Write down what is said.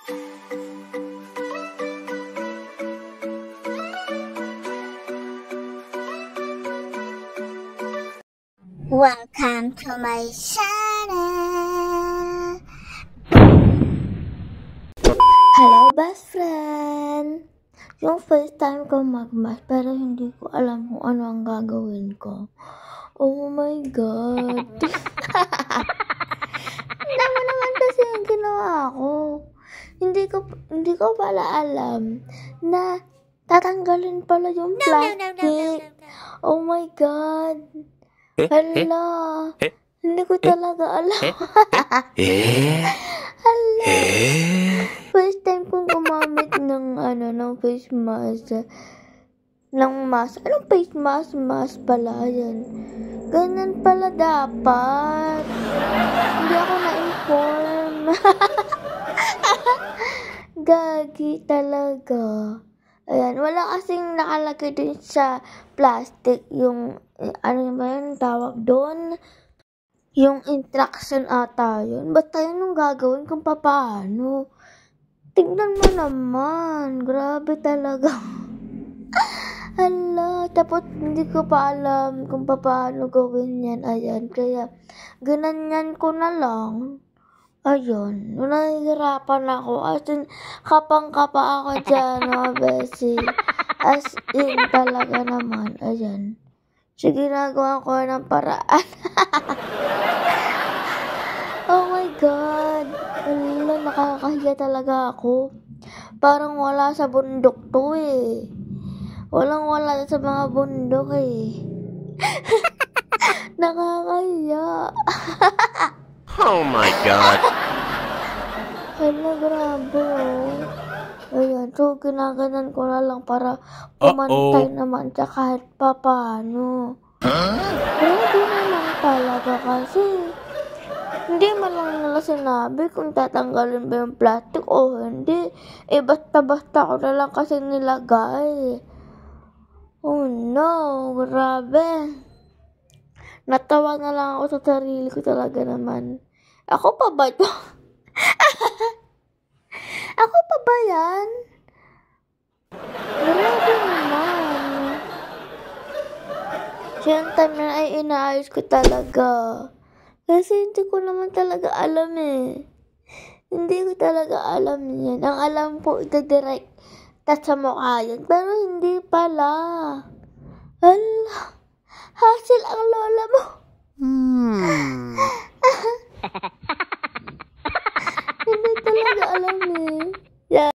Welcome to my channel! Hello, best friend! Yung first time ko magmas, pero hindi ko alam kung ano ang gagawin ko. Oh my God! Naman kasi yung ginawa ko. Hindi ko pala alam na tatanggalin pala yung plastic. Oh my God! Hala! Hindi ko talaga alam. Hala! First time kong gumamit ng face mask. Anong face mask? Mask pala yan. Ganun pala dapat. Hindi ako na-inform. Gagi talaga. Ayan, wala kasing nakalagay din sa plastic yung, ano ba yun tawag doon? Yung instruction ata yun. Basta yun yung gagawin kung paano. Tignan mo naman. Grabe talaga. Hala. Tapos hindi ko pa alam kung paano gawin yan. Ayan. Kaya ganyan ko na lang. Ayun. Nahihirapan ako. As in, kapang-kapa ako dyan, mga besi. As in, talaga naman. Ayan. So, ginagawa ko ng paraan. Oh my God. Wala, nakakahiya talaga ako. Parang wala sa bundok to eh. Walang-wala sa mga bundok eh. Nakakahiya. Oh my God. Hala, grabe oh. Ayan, so ginaganan ko na lang para pumantay naman siya kahit paano. Grabe naman talaga kasi hindi man lang nila sinabi kung tatanggalin ba yung plastic o hindi. Eh, basta-basta ko na lang kasi nilagay. Oh no, grabe. Natawa na lang ako sa sarili ko talaga naman. Ako pa ba ito? Ako pa ba yan? Grabe naman. Siyang time na ay inaayos ko talaga. Kasi hindi ko naman talaga alam eh. Hindi ko talaga alam yan. Ang alam ko, ito-direct sa mukha yan. Pero hindi pala. Hala. Hassle ang lola mo. Hindi talaga alam eh.